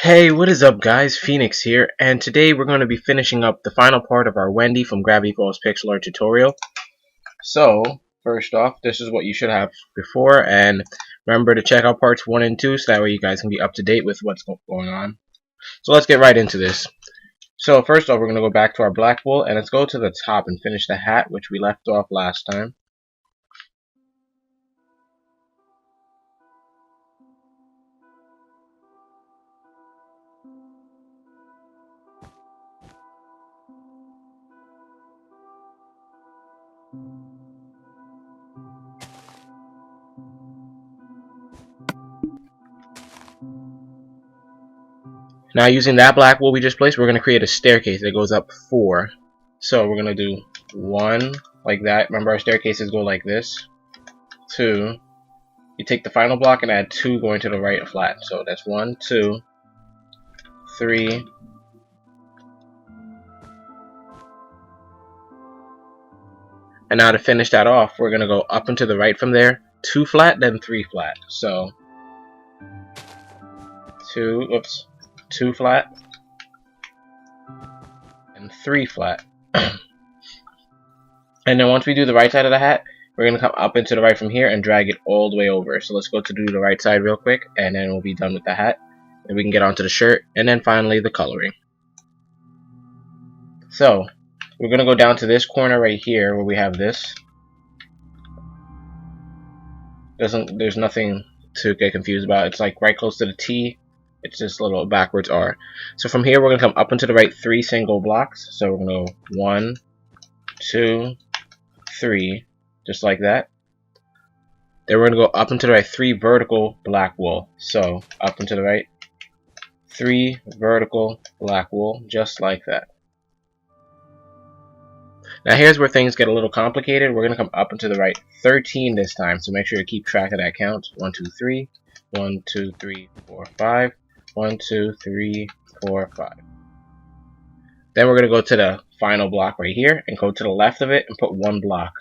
Hey, what is up guys? Phoenix here, and today we're going to be finishing up the final part of our Wendy from Gravity Falls pixel art tutorial. So, first off, this is what you should have before, and remember to check out parts 1 and 2 so that way you guys can be up to date with what's going on. So let's get right into this. So first off, we're going to go back to our black wool, and let's go to the top and finish the hat, which we left off last time. Now using that black wool we just placed, we're going to create a staircase that goes up 4. So we're going to do 1 like that. Remember our staircases go like this. 2. You take the final block and add 2 going to the right and flat. So that's 1, 2, 3. And now to finish that off, we're going to go up and to the right from there. 2 flat, then 3 flat. So 2 flat and 3 flat. And then once we do the right side of the hat, we're going to come up and to the right from here and drag it all the way over. So let's go to do the right side real quick, and then we'll be done with the hat. And we can get onto the shirt, and then finally the coloring. So we're going to go down to this corner right here where we have this. There's nothing to get confused about. It's like right close to the T. It's just a little backwards R. So from here we're going to come up and to the right 3 single blocks. So we're going to go 1, 2, 3, just like that. Then we're going to go up and to the right 3 vertical black wool. So up and to the right 3 vertical black wool, just like that. Now here's where things get a little complicated. We're going to come up and to the right 13 this time, so make sure you keep track of that count. 1, 2, 3, 1, 2, 3, 4, 5, 1, 2, 3, 4, 5. Then we're going to go to the final block right here and go to the left of it and put 1 block.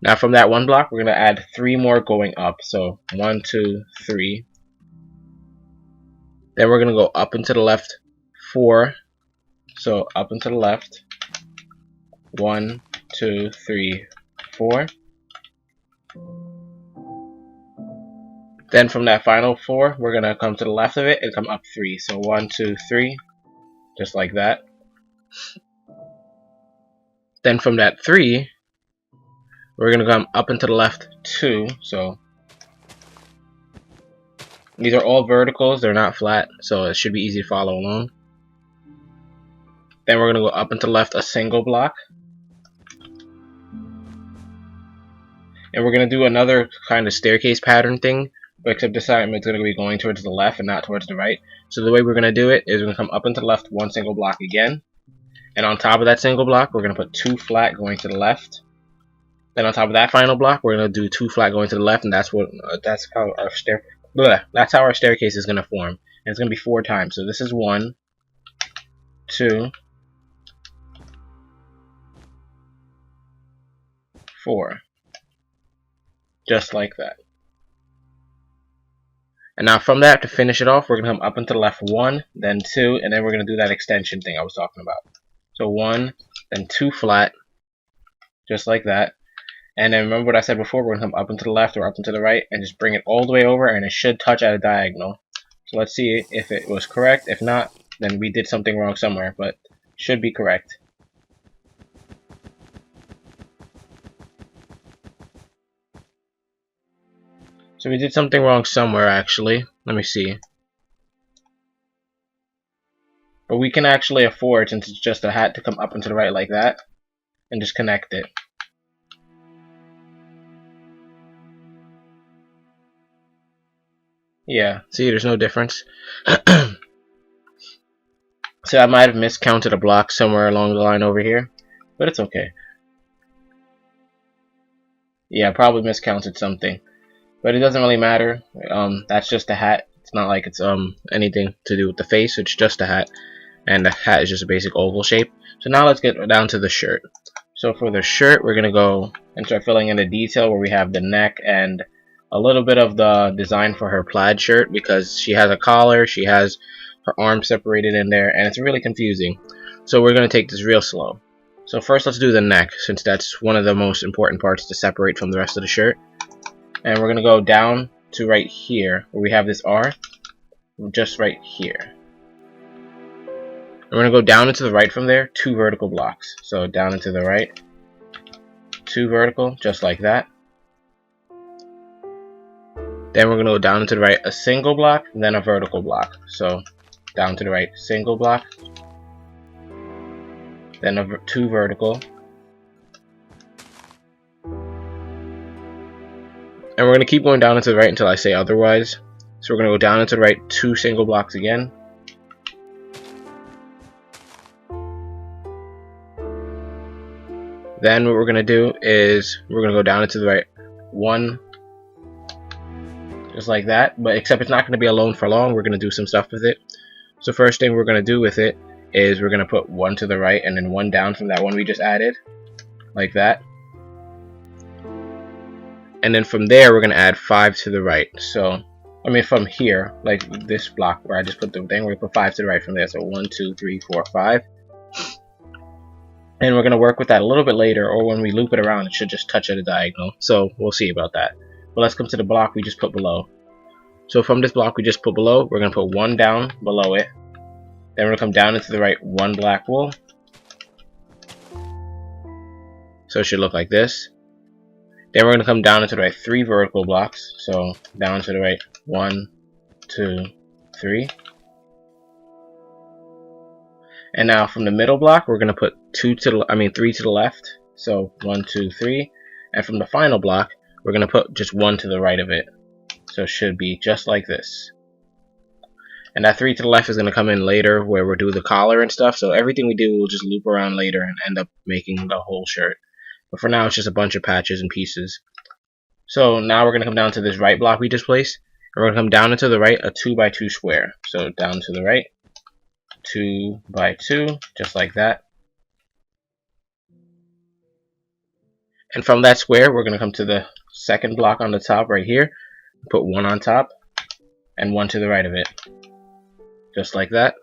Now from that 1 block, we're going to add 3 more going up. So 1, 2, 3. Then we're going to go up and to the left 4. So up and to the left. 1, 2, 3, 4. Then from that final 4, we're going to come to the left of it and come up 3. So 1, 2, 3. Just like that. Then from that 3, we're going to come up and to the left 2. So these are all verticals. They're not flat. So it should be easy to follow along. Then we're going to go up and to the left a single block. And we're going to do another kind of staircase pattern thing, except this time it's going to be going towards the left and not towards the right. So the way we're going to do it is we're going to come up and to the left 1 single block again. And on top of that single block, we're going to put 2 flat going to the left. Then on top of that final block, we're going to do 2 flat going to the left, and that's how our staircase is going to form. And it's going to be 4 times. So this is 1, 2, 4. Just like that. And now from that, to finish it off, we're going to come up and to the left 1, then 2, and then we're going to do that extension thing I was talking about. So 1, then 2 flat, just like that. And then remember what I said before, we're going to come up and to the left or up and to the right, and just bring it all the way over, and it should touch at a diagonal. So let's see if it was correct. If not, then we did something wrong somewhere, but it should be correct. So we did something wrong somewhere, actually. Let me see. But we can actually afford, since it's just a hat, to come up and to the right like that and just connect it. Yeah, see, there's no difference. So I might have miscounted a block somewhere along the line over here, but it's okay. Yeah, probably miscounted something. But it doesn't really matter. That's just a hat. It's not like it's anything to do with the face. It's just a hat, and the hat is just a basic oval shape. So now let's get down to the shirt. So for the shirt, we're gonna go and start filling in the detail where we have the neck and a little bit of the design for her plaid shirt, because she has a collar, she has her arms separated in there, and it's really confusing. So we're going to take this real slow. So first let's do the neck, since that's one of the most important parts to separate from the rest of the shirt. And we're going to go down to right here, where we have this R, just right here. And we're going to go down and to the right from there, 2 vertical blocks. So down and to the right, 2 vertical, just like that. Then we're going to go down and to the right, a single block, and then a vertical block. So down to the right, single block, then 2 vertical. And we're going to keep going down and to the right until I say otherwise. So we're going to go down and to the right, 2 single blocks again. Then what we're going to do is we're going to go down and to the right, 1, just like that, but except it's not going to be alone for long. We're going to do some stuff with it. So first thing we're going to do with it is we're going to put 1 to the right and then 1 down from that one we just added, like that. And then from there we're going to add 5 to the right. So I mean from here, like this block where I just put the thing, we're going to put 5 to the right from there. So 1, 2, 3, 4, 5. And we're going to work with that a little bit later, or when we loop it around it should just touch at a diagonal. So we'll see about that. But let's come to the block we just put below. So from this block we just put below, we're going to put 1 down below it. Then we're going to come down into the right, 1 black wool. So it should look like this. Then we're going to come down into the right, 3 vertical blocks. So down to the right, 1, 2, 3. And now from the middle block, we're going to put 3 to the left. So 1, 2, 3. And from the final block, we're going to put just 1 to the right of it. So it should be just like this. And that 3 to the left is going to come in later, where we'll do the collar and stuff. So everything we do, we'll just loop around later and end up making the whole shirt. But for now, it's just a bunch of patches and pieces. So now we're going to come down to this right block we just placed. And we're going to come down and to the right, a 2 by 2 square. So down to the right, 2 by 2, just like that. And from that square, we're going to come to the second block on the top right here. Put 1 on top and 1 to the right of it. Just like that.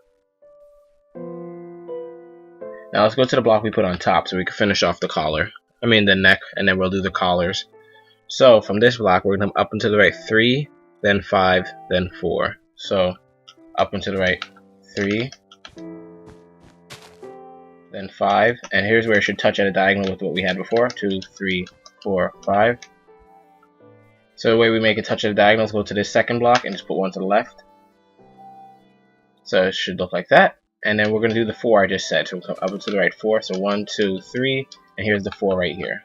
Now let's go to the block we put on top so we can finish off the collar. The neck, and then we'll do the collars. So from this block, we're going to come up and to the right 3, then 5, then 4. So up and to the right 3, then 5, and here's where it should touch at a diagonal with what we had before, 2, 3, 4, 5. So the way we make it touch at a diagonal is go to this second block and just put 1 to the left. So it should look like that. And then we're going to do the 4 I just said. So we'll come up and to the right 4. So 1, 2, 3, and here's the 4 right here.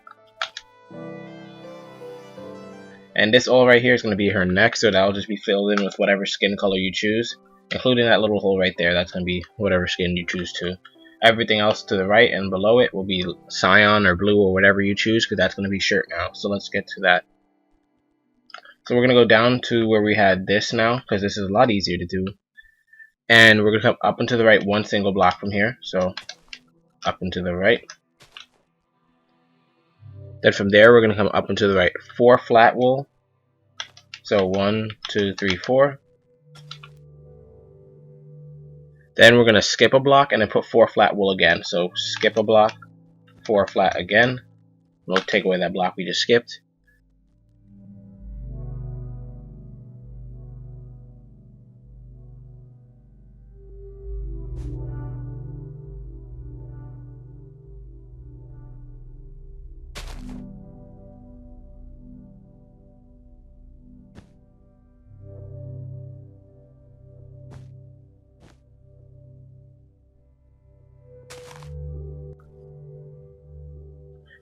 And this all right here is going to be her neck, so that'll just be filled in with whatever skin color you choose, including that little hole right there. That's going to be whatever skin you choose to. Everything else to the right and below it will be cyan or blue or whatever you choose, because that's going to be shirt now. So let's get to that. So we're going to go down to where we had this now, because this is a lot easier to do. And we're going to come up and to the right 1 single block from here. So up and to the right. Then from there, we're going to come up and to the right 4 flat wool. So 1, 2, 3, 4. Then we're going to skip a block and then put 4 flat wool again. So skip a block, 4 flat again. We'll take away that block we just skipped.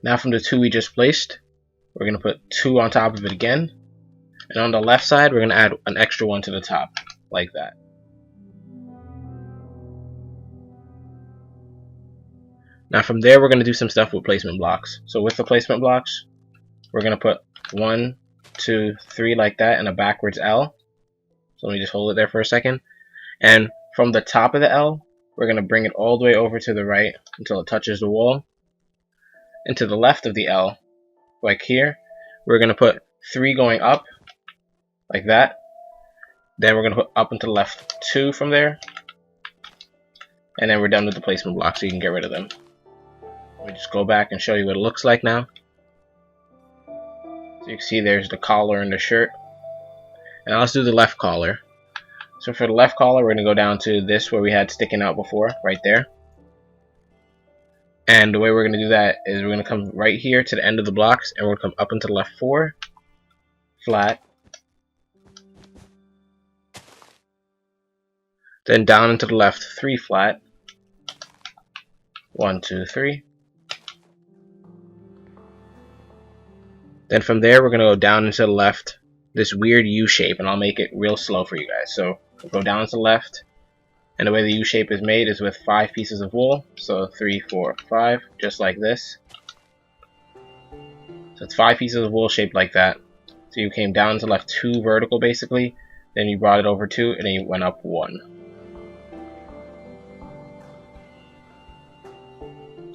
Now from the 2 we just placed, we're going to put 2 on top of it again. And on the left side, we're going to add an extra 1 to the top, like that. Now from there, we're going to do some stuff with placement blocks. So with the placement blocks, we're going to put 1, 2, 3 like that, and a backwards L. So let me just hold it there for a second. And from the top of the L, we're going to bring it all the way over to the right until it touches the wall. And to the left of the L, like here, we're going to put 3 going up like that. Then we're going to put up and to the left 2 from there. And then we're done with the placement blocks, so you can get rid of them. Let me just go back and show you what it looks like now. So you can see there's the collar and the shirt. And now let's do the left collar. So for the left collar, we're going to go down to this where we had sticking out before, right there. And the way we're going to do that is we're going to come right here to the end of the blocks, and we're going to come up into the left 4, flat. Then down into the left 3 flat. 1, 2, 3. Then from there, we're going to go down into the left, this weird U shape, and I'll make it real slow for you guys. So we'll go down to the left, and the way the U shape is made is with 5 pieces of wool. So 3, 4, 5, just like this. So it's 5 pieces of wool shaped like that. So you came down to left 2 vertical basically, then you brought it over 2, and then you went up 1.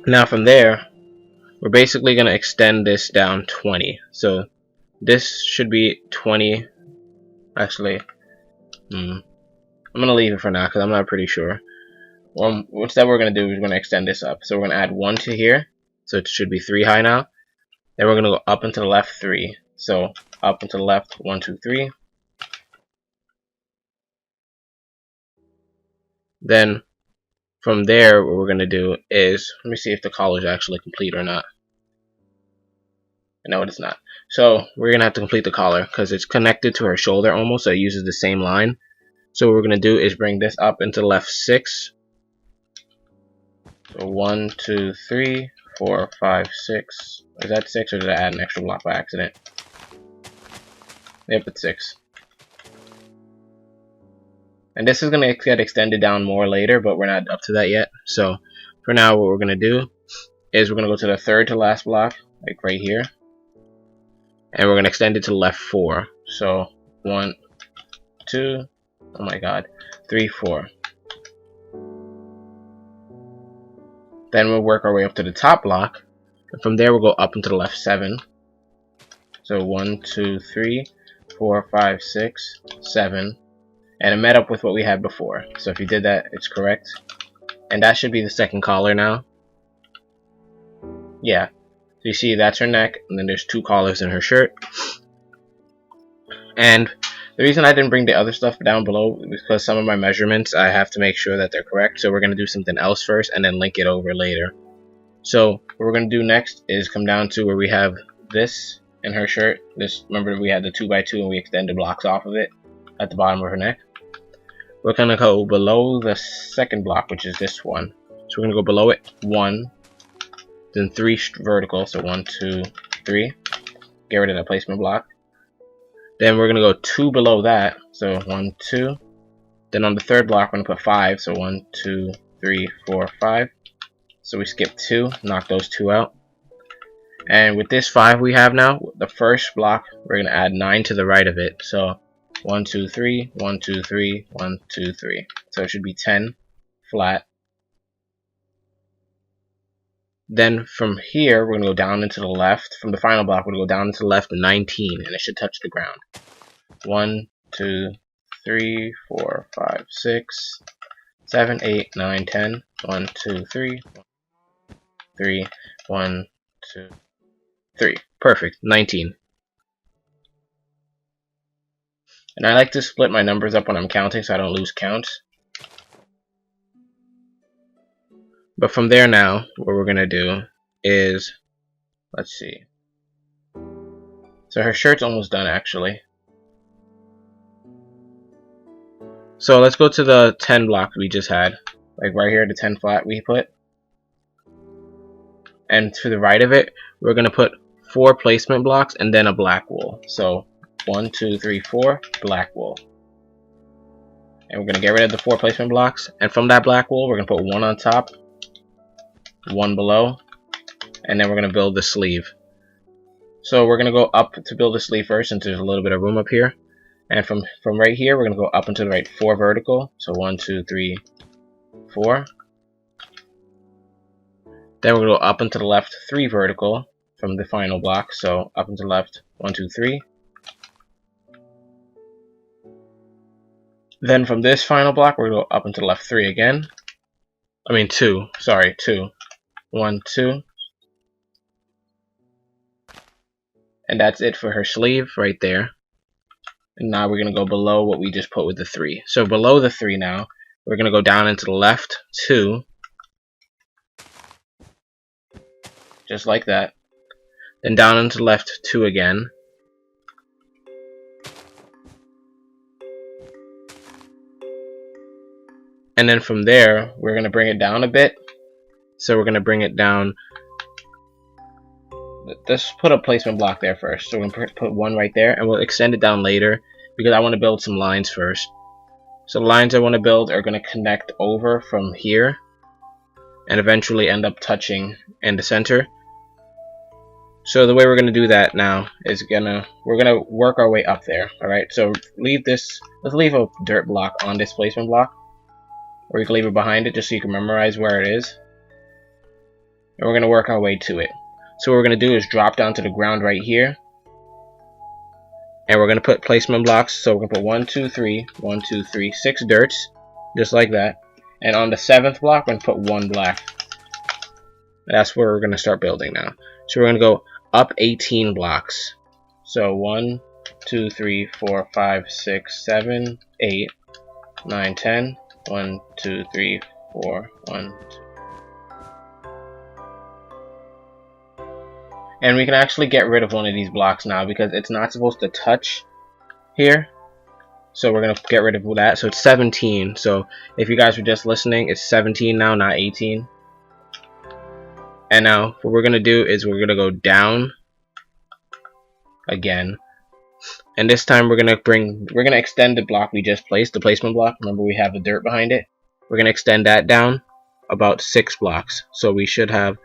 Now from there, we're basically going to extend this down 20. So this should be 20. Actually, I'm going to leave it for now because I'm not pretty sure. What's that we're going to do is we're going to extend this up. So we're going to add 1 to here. So it should be 3 high now. Then we're going to go up and to the left 3. So up and to the left 1, 2, 3. Then from there, what we're going to do is, let me see if the collar is actually complete or not. No, it is not. So we're going to have to complete the collar because it's connected to her shoulder almost, so it uses the same line. So what we're going to do is bring this up into the left 6. So 1, 2, 3, 4, 5, 6. Is that 6 or did I add an extra block by accident? Yep, it's 6. And this is going to get extended down more later, but we're not up to that yet. So for now, what we're going to do is we're going to go to the third to last block, like right here. And we're going to extend it to the left 4. So 1, 2, oh my god, 3, 4. Then we'll work our way up to the top block. And from there, we'll go up into the left 7. So 1, 2, 3, 4, 5, 6, 7. And it met up with what we had before. So if you did that, it's correct. And that should be the second collar now. Yeah. So you see that's her neck, and then there's 2 collars in her shirt. And the reason I didn't bring the other stuff down below is because some of my measurements, I have to make sure that they're correct. So we're going to do something else first and then link it over later. So what we're going to do next is come down to where we have this in her shirt. This, remember we had the 2x2 and we extended blocks off of it at the bottom of her neck. We're going to go below the second block, which is this one. So we're going to go below it 1, then 3 vertical, so 1, 2, 3. Get rid of that placement block. Then we're going to go 2 below that, so 1, 2. Then on the third block, we're going to put 5, so 1, 2, 3, 4, 5. So we skip 2, knock those 2 out. And with this 5 we have now, the first block, we're going to add 9 to the right of it. So 1, 2, 3, 1, 2, 3, 1, 2, 3. So it should be 10 flat. Then from here, we're going to go down into the left. From the final block, we're going to go down into the left 19, and it should touch the ground. 1, 2, 3, 4, 5, 6, 7, 8, 9, 10. 1, 2, 3, 3, 1, 2, 3. Perfect. 19. And I like to split my numbers up when I'm counting so I don't lose counts. But from there now, what we're going to do is, let's see. So her shirt's almost done actually. So let's go to the 10 block we just had. Like right here, the 10 flat we put. And to the right of it, we're going to put 4 placement blocks and then a black wool. So 1, 2, 3, 4, black wool. And we're going to get rid of the 4 placement blocks. And from that black wool, we're going to put 1 on top, 1 below, and then we're going to build the sleeve. So we're going to go up to build the sleeve first since there's a little bit of room up here. And from right here, we're going to go up and to the right 4 vertical. So 1, 2, 3, 4. Then we're going to go up and to the left 3 vertical from the final block. So up and to the left 1, 2, 3. Then from this final block, we're going to go up and to the left 3 again. I mean 2. Sorry, 2. 1, 2. And that's it for her sleeve right there. And now we're going to go below what we just put with the 3. So below the 3 now, we're going to go down into the left 2. Just like that. Then down into the left 2 again. And then from there, we're going to bring it down a bit. So we're going to bring it down. Let's put a placement block there first. So we're going to put 1 right there, and we'll extend it down later because I want to build some lines first. So the lines I want to build are going to connect over from here and eventually end up touching in the center. So the way we're going to do that now is we're going to work our way up there. Alright, so let's leave a dirt block on this placement block. Or you can leave it behind it just so you can memorize where it is. And we're going to work our way to it. So what we're going to do is drop down to the ground right here. And we're going to put placement blocks. So we're going to put 1, 2, 3, 1, 2, 3, 6 dirts. Just like that. And on the 7th block, we're going to put 1 black. That's where we're going to start building now. So we're going to go up 18 blocks. So 1, 2, 3, 4, 5, 6, 7, 8, 9, 10. 1, 2, 3, 4, 1, 2. And we can actually get rid of one of these blocks now because it's not supposed to touch here. So we're going to get rid of that. So it's 17. So if you guys were just listening, it's 17 now, not 18. And now what we're going to do is we're going to go down again. And this time we're going to extend the block we just placed, the placement block. Remember we have the dirt behind it. We're going to extend that down about 6 blocks. So we should have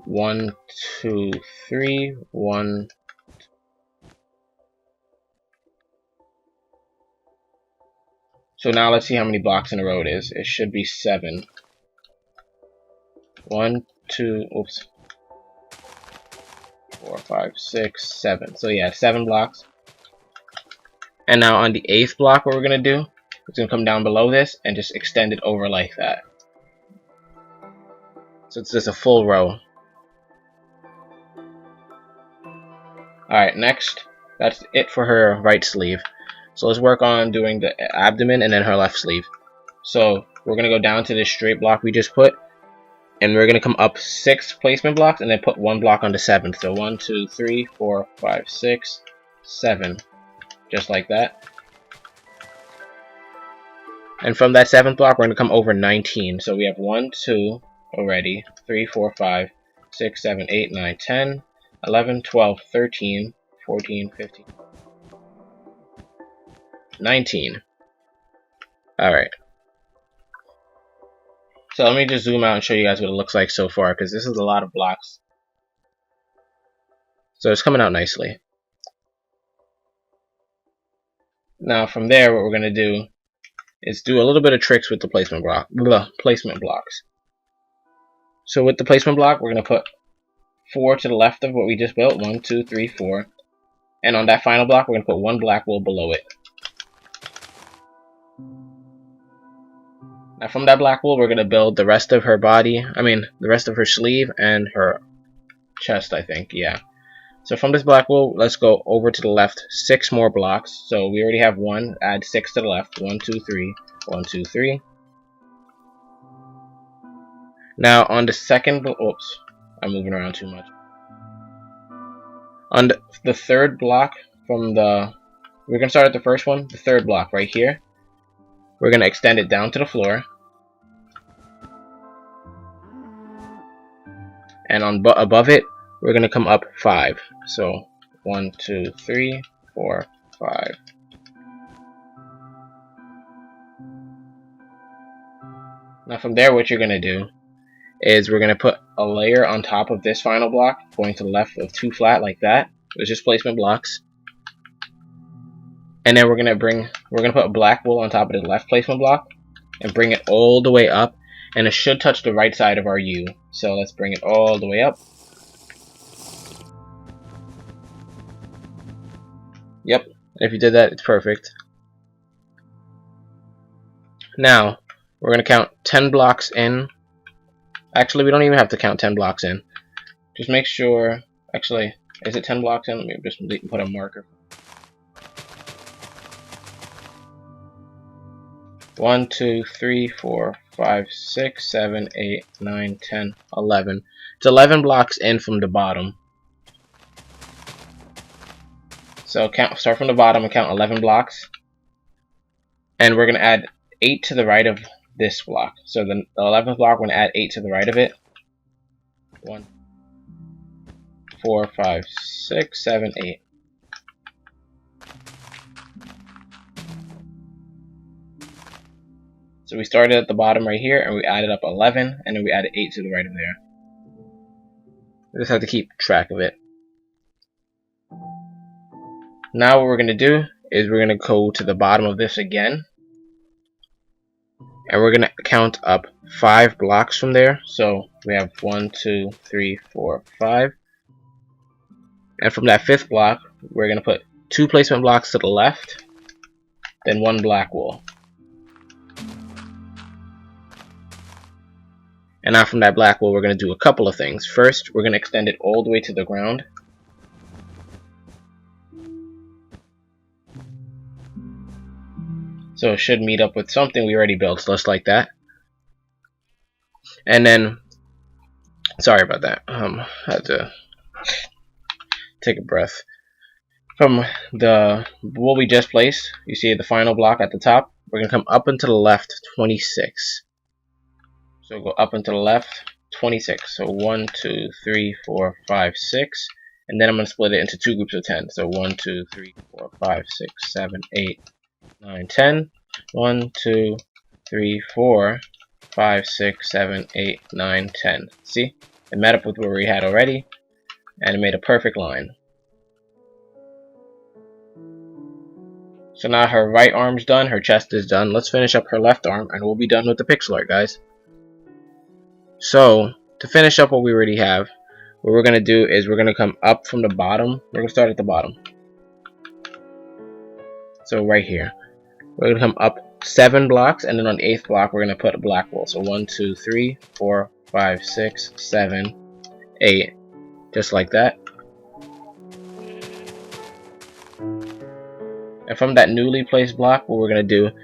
1, 2, 3, 1. So now let's see how many blocks in a row it is. It should be 7. 1, 2, oops. 4, 5, 6, 7. So yeah, 7 blocks. And now on the 8th block, what we're going to do is going to come down below this and just extend it over like that. So it's just a full row. Alright, next, that's it for her right sleeve. So let's work on doing the abdomen and then her left sleeve. So we're going to go down to this straight block we just put. And we're going to come up 6 placement blocks and then put 1 block on the 7th. So 1, 2, 3, 4, 5, 6, 7. Just like that. And from that 7th block, we're going to come over 19. So we have 1, 2 already. 3, 4, 5, 6, 7, 8, 9, 10, 11, 12, 13, 14, 15, 19. Alright. So let me just zoom out and show you guys what it looks like so far, because this is a lot of blocks. So it's coming out nicely. Now from there, what we're going to do is do a little bit of tricks with the placement blocks. So with the placement block, we're going to put 4 to the left of what we just built. 1, 2, 3, 4. And on that final block, we're going to put 1 black wool below it. Now from that black wool, we're going to build the rest of her body. The rest of her sleeve and her chest, I think. Yeah. So from this black wool, let's go over to the left 6 more blocks. So we already have 1. Add 6 to the left. 1, 2, 3. 1, 2, 3. Now on the second, oops, I'm moving around too much. On the third block from we're going to start at the first one, the third block right here. We're going to extend it down to the floor. And above it, we're going to come up 5. So 1, 2, 3, 4, 5. Now from there, what you're going to do is we're going to put a layer on top of this final block, going to the left of 2 flat like that. It's just placement blocks. And then we're going to put a black wool on top of the left placement block and bring it all the way up. And it should touch the right side of our U. So let's bring it all the way up. Yep, if you did that, it's perfect. Now, we're going to count 10 blocks in. Actually, we don't even have to count 10 blocks in. Just make sure, actually, is it 10 blocks in? Let me just put a marker. 1, 2, 3, 4, 5, 6, 7, 8, 9, 10, 11. It's 11 blocks in from the bottom. So start from the bottom and count 11 blocks. And we're going to add 8 to the right of this block. So the 11th block, we're going to add 8 to the right of it. 1, 4, 5, 6, 7, 8. So we started at the bottom right here, and we added up 11, and then we added 8 to the right of there. We just have to keep track of it. Now what we're going to do is we're going to go to the bottom of this again, and we're going to count up 5 blocks from there. So we have 1, 2, 3, 4, 5. And from that 5th block, we're going to put 2 placement blocks to the left, then 1 black wool. And now from that black wool, we're going to do a couple of things. First, we're going to extend it all the way to the ground. So it should meet up with something we already built, just like that. And then, sorry about that. I had to take a breath. From the wool we just placed, you see the final block at the top. We're going to come up and to the left 26. So go up and to the left 26. So 1, 2, 3, 4, 5, 6. And then I'm going to split it into 2 groups of 10. So 1, 2, 3, 4, 5, 6, 7, 8, 9, 10. 1, 2, 3, 4, 5, 6, 7, 8, 9, 10. See? It met up with what we had already, and it made a perfect line. So now her right arm's done, her chest is done. Let's finish up her left arm, and we'll be done with the pixel art, guys. So, to finish up what we already have, what we're going to do is we're going to come up from the bottom. We're going to start at the bottom. So right here. We're going to come up 7 blocks, and then on the 8th block, we're going to put a black wool. So 1, 2, 3, 4, 5, 6, 7, 8. Just like that. And from that newly placed block, what we're going to do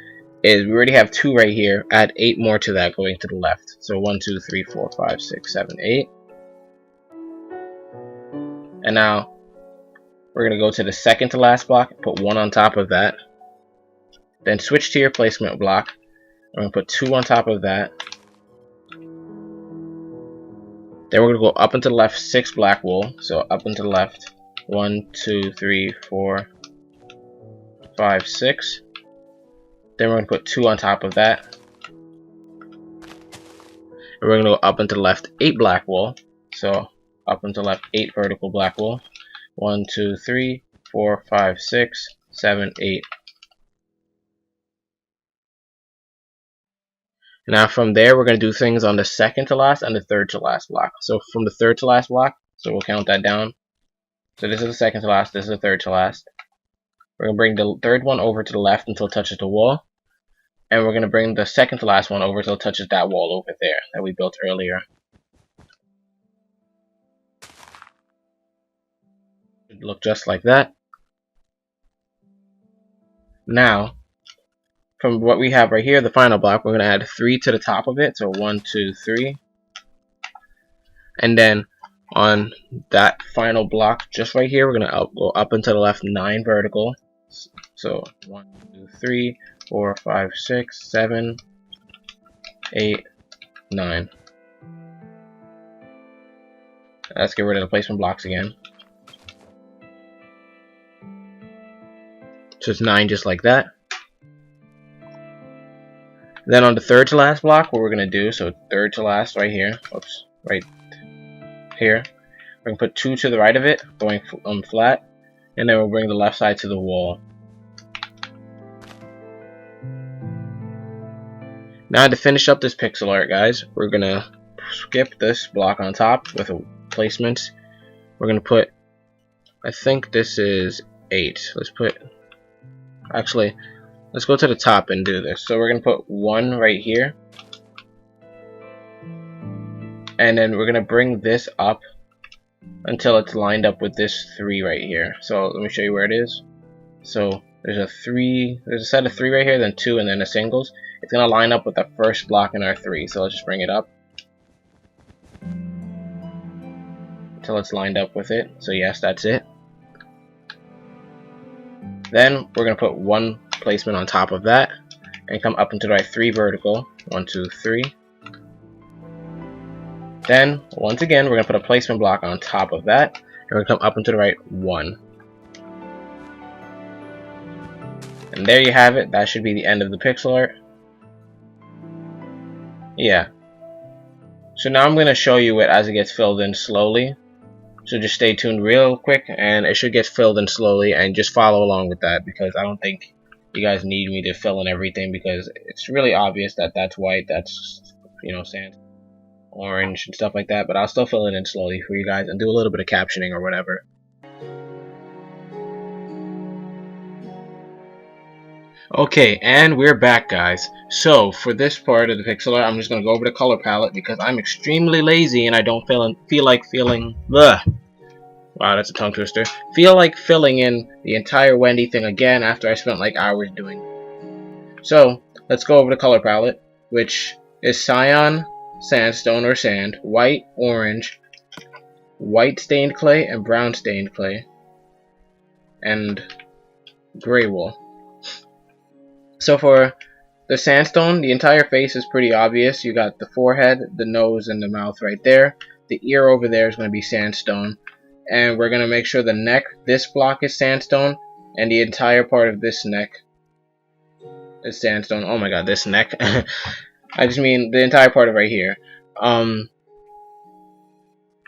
is we already have 2 right here. Add 8 more to that going to the left. So 1, 2, 3, 4, 5, 6, 7, 8. And now we're going to go to the second to last block, put 1 on top of that. Then switch to your placement block. We're going to put 2 on top of that. Then we're going to go up and to the left 6 black wool. So up and to the left 1, 2, 3, 4, 5, 6. Then we're going to put 2 on top of that. And we're going to go up and to the left 8 black wool. So up and to the left 8 vertical black wool. 1, 2, 3, 4, 5, 6, 7, 8. Now from there, we're going to do things on the second to last and the third to last block. So from the third to last block, so we'll count that down. So this is the second to last, this is the third to last. We're going to bring the third one over to the left until it touches the wall. And we're going to bring the second to last one over until it touches that wall over there that we built earlier. It look just like that. Now, from what we have right here, the final block, we're going to add 3 to the top of it. So 1, 2, 3. And then on that final block just right here, we're going to go up and to the left 9 vertical. So 1, 2, 3, 4, 5, 6, 7, 8, 9. Let's get rid of the placement blocks again. So it's 9 just like that. Then on the third to last block, what we're going to do, so third to last right here, oops, right here, we're going to put 2 to the right of it, going flat, and then we'll bring the left side to the wall. Now to finish up this pixel art, guys, we're going to skip this block on top with a placement. We're going to put, I think this is 8. Let's put, actually, let's go to the top and do this. So we're gonna put 1 right here, and then we're gonna bring this up until it's lined up with this 3 right here. So let me show you where it is. So there's a set of 3 right here, then 2, and then a singles. It's gonna line up with the first block in our 3. So let's just bring it up until it's lined up with it. So yes, that's it. Then we're gonna put 1 placement on top of that and come up into the right 3 vertical. 1, 2, 3. Then once again we're gonna put a placement block on top of that, and we're gonna come up into the right 1. And there you have it. That should be the end of the pixel art. Yeah. So now I'm gonna show you it as it gets filled in slowly. So just stay tuned real quick, and it should get filled in slowly, and just follow along with that, because I don't think you guys need me to fill in everything, because it's really obvious that that's white, that's, you know, sand, orange and stuff like that. But I'll still fill it in slowly for you guys and do a little bit of captioning or whatever. Okay, and we're back, guys. So for this part of the pixel art, I'm just gonna go over the color palette because I'm extremely lazy and I don't feel like filling. Wow, that's a tongue twister. Feel like filling in the entire Wendy thing again after I spent like hours doing it. So let's go over the color palette, which is cyan, sandstone or sand, white, orange, white stained clay, and brown stained clay, and gray wool. So for the sandstone, the entire face is pretty obvious. You got the forehead, the nose, and the mouth right there. The ear over there is going to be sandstone. And we're going to make sure the neck, this block is sandstone, and the entire part of this neck is sandstone. Oh my god, this neck. I just mean the entire part of right here.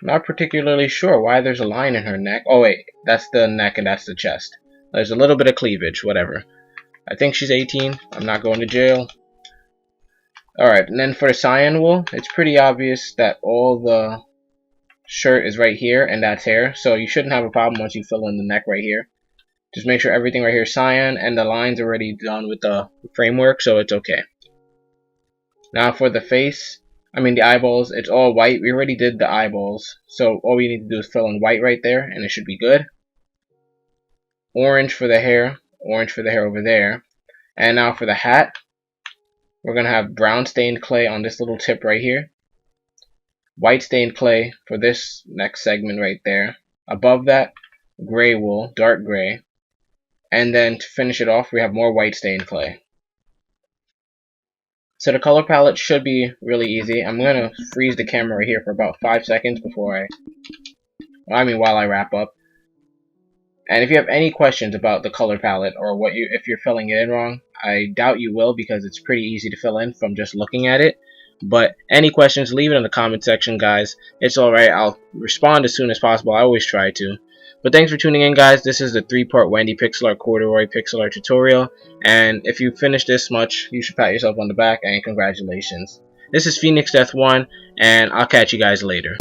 Not particularly sure why there's a line in her neck. Oh wait, that's the neck and that's the chest. There's a little bit of cleavage, whatever. I think she's 18. I'm not going to jail. Alright, and then for the cyan wool, it's pretty obvious that all the shirt is right here, and that's hair. So you shouldn't have a problem once you fill in the neck right here. Just make sure everything right here is cyan, and the line's already done with the framework, so it's okay. Now for the face, the eyeballs, it's all white. We already did the eyeballs, so all we need to do is fill in white right there, and it should be good. Orange for the hair. Orange for the hair over there. And now for the hat, we're going to have brown stained clay on this little tip right here. White stained clay for this next segment right there. Above that, gray wool, dark gray. And then to finish it off, we have more white stained clay. So the color palette should be really easy. I'm going to freeze the camera right here for about 5 seconds before while I wrap up. And if you have any questions about the color palette or if you're filling it in wrong, I doubt you will, because it's pretty easy to fill in from just looking at it. But any questions, leave it in the comment section, guys. It's alright, I'll respond as soon as possible. I always try to. But thanks for tuning in, guys. This is the 3-part Wendy pixel art corduroy pixel art tutorial. And if you finished this much, you should pat yourself on the back, and congratulations. This is Phoenix Death 1, and I'll catch you guys later.